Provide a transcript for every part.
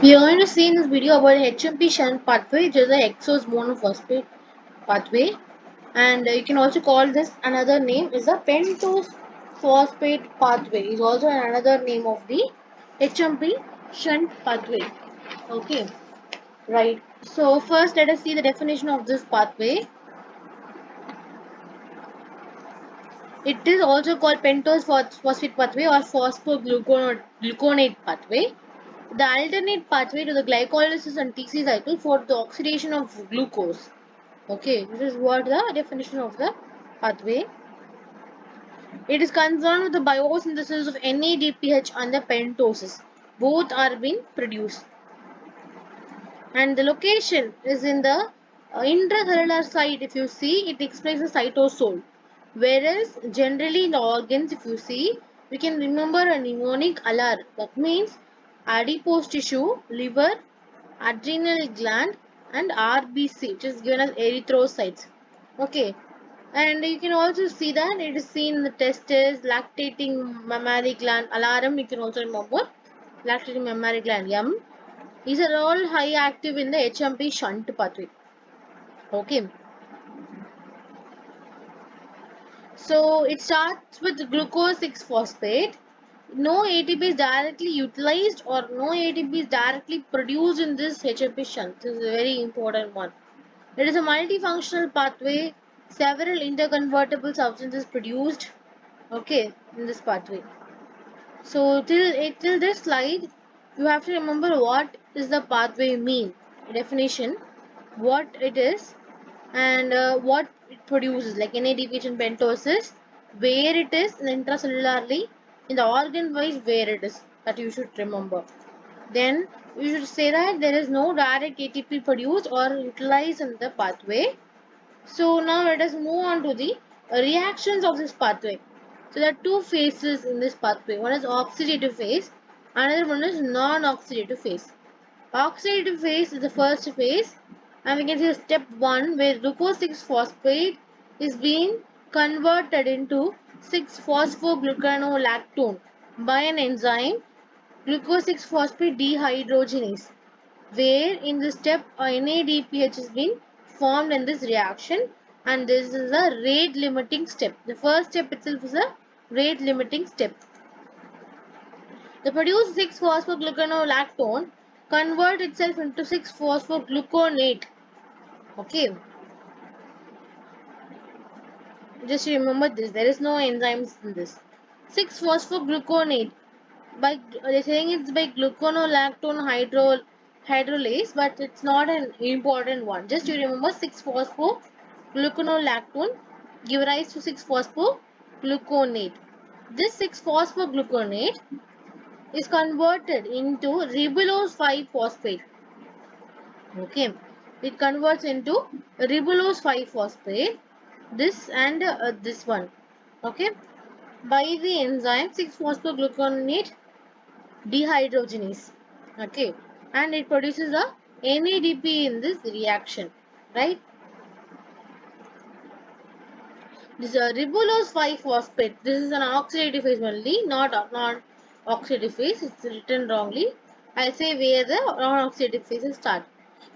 We are going to see in this video about HMP shunt pathway, which is the hexose monophosphate pathway, and you can also call this another name is the pentose phosphate pathway. Is also another name of the HMP shunt pathway. Okay, right. So first, let us see the definition of this pathway. It is also called pentose phosphate pathway or phosphogluconate pathway. The alternate pathway to the glycolysis and TC cycle for the oxidation of glucose. Okay, this is what the definition of the pathway. It is concerned with the biosynthesis of NADPH and the pentosis. Both are being produced. And the location is in the intracellular site. If you see, it explains the cytosol. Whereas generally in the organs, if you see, we can remember a mnemonic alar. That means adipose tissue, liver, adrenal gland, and RBC, which is given as erythrocytes. Okay, and you can also see that it is seen in the testes, lactating mammary gland, alarm. You can also remember lactating mammary gland, M. These are all high active in the HMP shunt pathway. Okay, so it starts with glucose 6 phosphate. No ATP is directly utilized or no ATP is directly produced in this HMP shunt. This is a very important one. It is a multifunctional pathway. Several interconvertible substances produced. Okay, in this pathway. So till this slide, you have to remember what is the pathway mean. Definition, what it is, and what it produces, like NADPH and pentosis, where it is intracellularly, in the organ wise where it is. That you should remember. Then you should say that there is no direct ATP produced or utilized in the pathway. So now let us move on to the reactions of this pathway. So there are two phases in this pathway. One is oxidative phase, another one is non-oxidative phase. Oxidative phase is the first phase, and we can see step 1 where glucose 6 phosphate is being converted into 6 phosphoglucanolactone by an enzyme glucose 6 phosphate dehydrogenase, where in this step NADPH has been formed in this reaction, and this is a rate limiting step. The first step itself is a rate limiting step. The produced 6 phosphoglucanolactone convert itself into 6 phosphogluconate. Okay, just remember this, there is no enzymes in this. 6 phosphogluconate, by they're saying it's by gluconolactone hydrolase, but it's not an important one. Just you remember 6 phosphogluconolactone give rise to 6 phosphogluconate. This 6 phosphogluconate is converted into ribulose 5 phosphate. Okay, it converts into ribulose 5 phosphate, this and this one. Okay, by the enzyme 6 phosphogluconate dehydrogenase. Okay, and it produces a NADP in this reaction, right? This is a ribulose 5 phosphate. This is an oxidative phase only, not non-oxidative phase. It's written wrongly. I'll say where the non-oxidative phases start.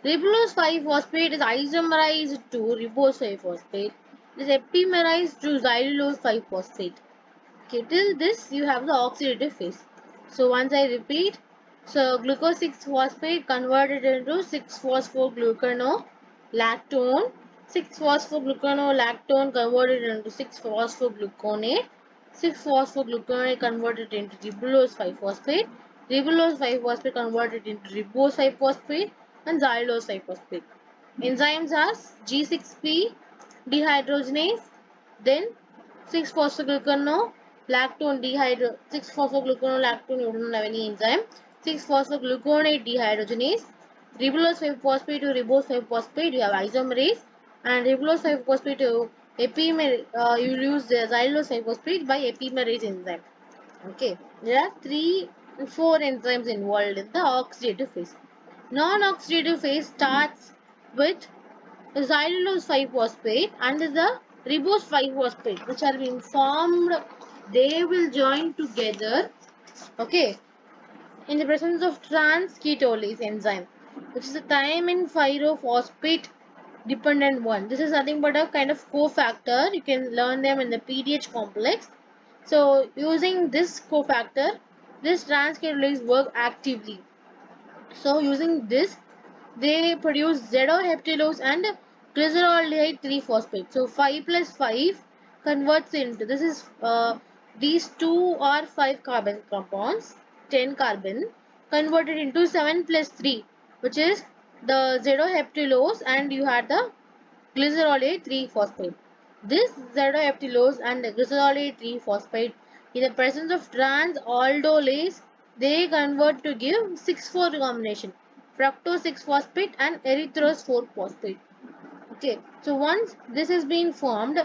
Ribulose 5 phosphate is isomerized to ribose 5 phosphate. It is epimerized to xylulose 5 phosphate. Okay, till this you have the oxidative phase. So once I repeat, so glucose 6 phosphate converted into 6 phosphoglucanolactone, 6 phosphoglucanolactone converted into 6 phosphogluconate, 6 phosphogluconate converted into ribulose 5 phosphate, ribulose 5 phosphate converted into ribose 5 phosphate, and xylulose 5 phosphate. Enzymes are G6P dehydrogenase, then 6 phosphoglucanolactone 6 phosphoglucanolactone, you don't have any enzyme. 6 phosphogluconate dehydrogenase, ribulose 5 phosphate to ribose 5 phosphate, you have isomerase, and ribulose 5 phosphate to epimerase, you use the xylulose 5 phosphate by epimerase enzyme. Okay, there are 4 enzymes involved in the oxidative phase. Non-oxidative phase starts with xylulose 5 phosphate and the ribose 5 phosphate, which are being formed. They will join together. Okay, in the presence of trans-ketolase enzyme, which is a thiamine pyrophosphate dependent one. This is nothing but a kind of cofactor. You can learn them in the PDH complex. So using this cofactor, this trans-ketolase work actively. So using this, they produce Z-heptilose and glyceraldehyde 3-phosphate. So 5 plus 5 converts into, this is these two are 5 carbon compounds, 10 carbon, converted into 7 plus 3, which is the Z-heptilose, and you had the glycerolate 3-phosphate. This Z-heptilose and glycerolate 3-phosphate, in the presence of trans-aldolase, they convert to give 6,4 combination, fructose 6-phosphate and erythrose 4-phosphate. Okay, so once this has been formed,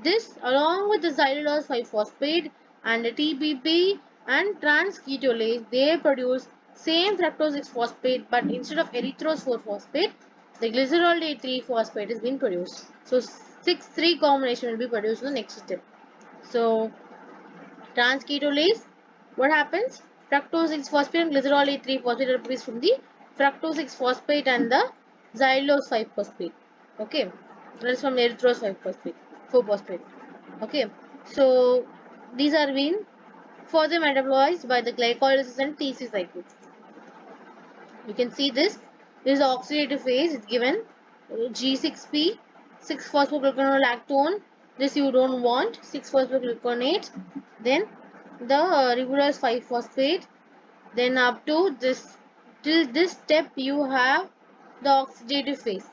this along with the xylulose 5-phosphate and the TPP and trans-ketolase, they produce same fructose 6-phosphate, but instead of erythrose 4-phosphate, the glycerol 3-phosphate is being produced. So 6,3 combination will be produced in the next step. So trans-ketolase, what happens? Fructose 6-phosphate and glycerol 3-phosphate are produced from the fructose 6-phosphate and the xylulose 5-phosphate. Okay, that is from erythrose 5-phosphate, 4-phosphate. Okay, so these are being further metabolized by the glycolysis and TC cycle. You can see this. This is the oxidative phase. It's given G6P, 6-phosphogluconolactone. This you don't want. 6-phosphogluconate. Then the ribulose 5-phosphate. Then up to this, till this step you have the oxidative phase.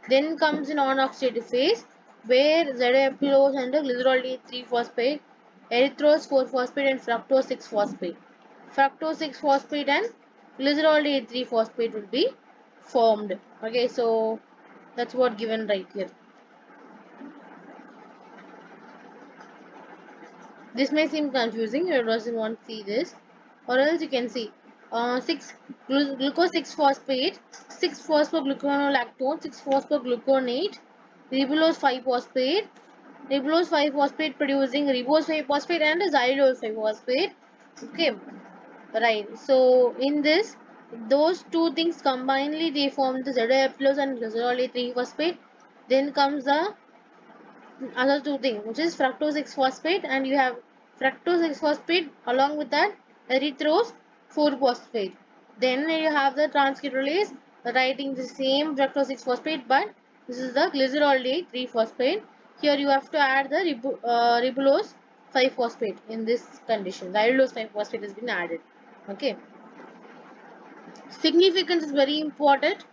Then comes the non-oxidative phase where Z-heptilose and the glycerol 3-phosphate, erythrose 4-phosphate and fructose 6-phosphate. Fructose 6-phosphate and glycerol 3-phosphate will be formed. Okay, so that's what given right here. This may seem confusing, you doesn't want to see this, or else you can see 6 glucose 6-phosphate, 6-phosphogluconolactone, 6-phosphogluconate, ribulose 5-phosphate, ribulose 5-phosphate producing ribose 5-phosphate and xylulose 5-phosphate. Okay, right. So in this, those two things combinedly they form the Z-heptilose and glycerol 3-phosphate. Then comes the other two things, which is fructose 6-phosphate, and you have fructose 6-phosphate along with that erythrose 4-phosphate. Then you have the trans-ketolase writing the same fructose 6-phosphate, but this is the glycerol 3-phosphate. Here you have to add the ribulose 5-phosphate in this condition. The ribulose 5-phosphate has been added. Okay. Significance is very important.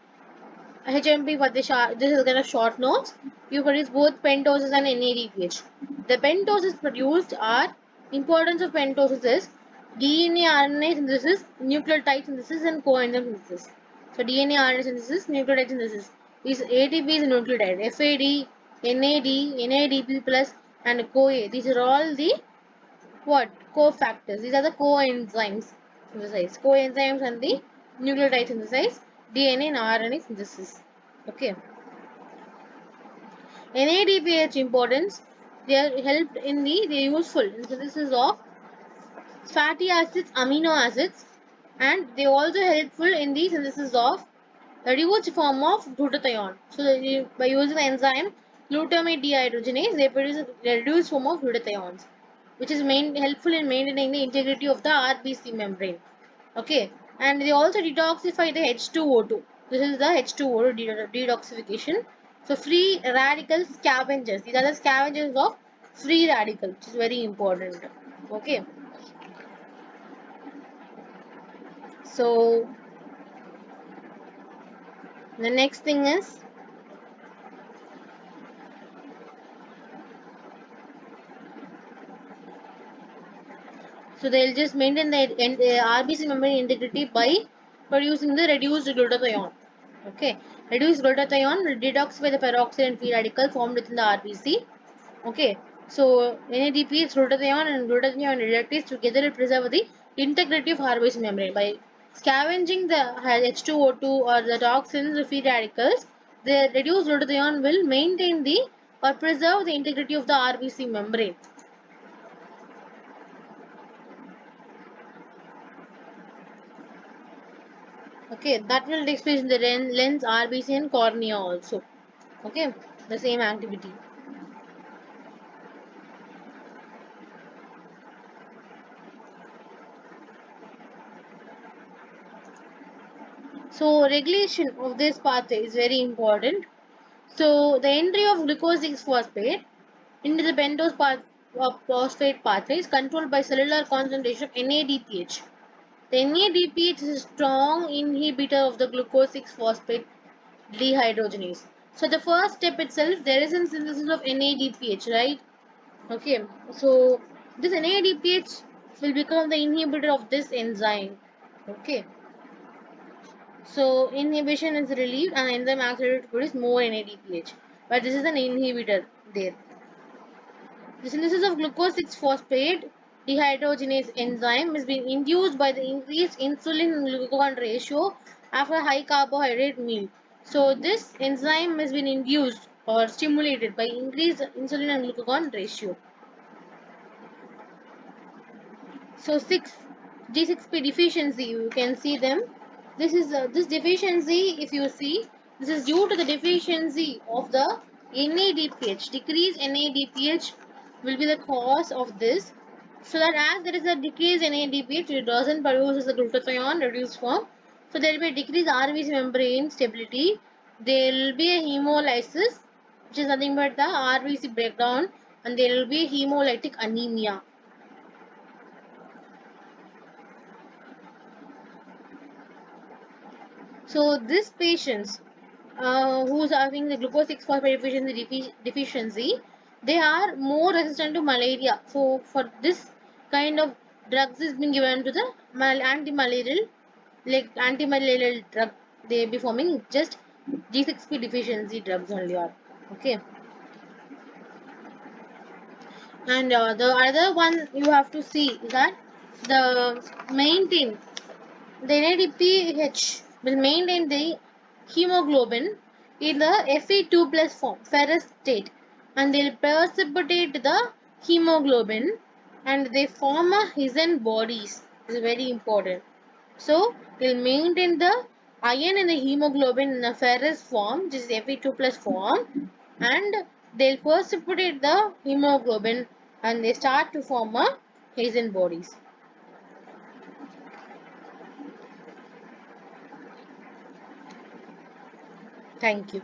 HMP for this is kind of short notes. You produce both pentoses and NADPH. The pentoses produced are, importance of pentoses is DNA RNA synthesis, nucleotide synthesis and coenzyme synthesis. So DNA RNA synthesis, nucleotide synthesis. These ATP is nucleotide. FAD, NAD, NADP plus and CoA. These are all the what? Cofactors. These are the coenzymes synthesize. Coenzymes and the nucleotide synthesize DNA and RNA synthesis. Okay. NADPH importance. They are helped in the they are useful in synthesis of fatty acids, amino acids, and they also helpful in the synthesis of reduced form of glutathione. So by using the enzyme glutamate dehydrogenase, they produce a reduced form of glutathiones, which is helpful in maintaining the integrity of the RBC membrane. Okay, and they also detoxify the H2O2. This is the H2O2 detoxification. So free radical scavengers. These are the scavengers of free radical, which is very important. Okay. So the next thing is they'll just maintain the RBC membrane integrity by producing the reduced glutathione. Okay, reduced glutathione will detoxify the peroxide and free radical formed within the RBC. Okay, so NADP is glutathione and glutathione reductase together will preserve the integrity of RBC membrane by scavenging the H2O2 or the toxins, the free radicals. The reduced glutathione will maintain the or preserve the integrity of the RBC membrane. Okay, that will take place in the lens, RBC, and cornea also. Okay, the same activity. So regulation of this pathway is very important. So the entry of glucose 6-phosphate into the pentose phosphate pathway is controlled by cellular concentration of NADPH. The NADPH is a strong inhibitor of the glucose 6-phosphate dehydrogenase. So the first step itself, there is a synthesis of NADPH, right? Okay, so this NADPH will become the inhibitor of this enzyme. Okay, so inhibition is relieved and enzyme accelerates to produce more NADPH. But this is an inhibitor there. The synthesis of glucose 6-phosphate dehydrogenase enzyme is being induced by the increased insulin and glucagon ratio after a high carbohydrate meal. So this enzyme has been induced or stimulated by increased insulin and glucagon ratio. So 6 G6P deficiency, you can see them. This is this deficiency, if you see, this is due to the deficiency of the NADPH. Decreased NADPH will be the cause of this. So that as there is a decrease in NADPH, it doesn't produce the glutathione reduced form. So there will be a decreased RBC membrane stability. There will be a hemolysis, which is nothing but the RBC breakdown, and there will be hemolytic anemia. So this patients who's having the glucose 6-phosphate deficiency, they are more resistant to malaria. So for this kind of drugs is being given to the anti-malarial, like anti-malarial drug. They be forming just G6P deficiency drugs only are. Okay. And the other one you have to see is that the maintain the NADPH will maintain the hemoglobin in the Fe2 plus form, ferrous state, and they will precipitate the hemoglobin and they form a Hisen bodies. This is very important. So, they will maintain the iron in the hemoglobin in a ferrous form, which is Fe2 plus form, and they will precipitate the hemoglobin and they start to form a Hisen bodies. Thank you.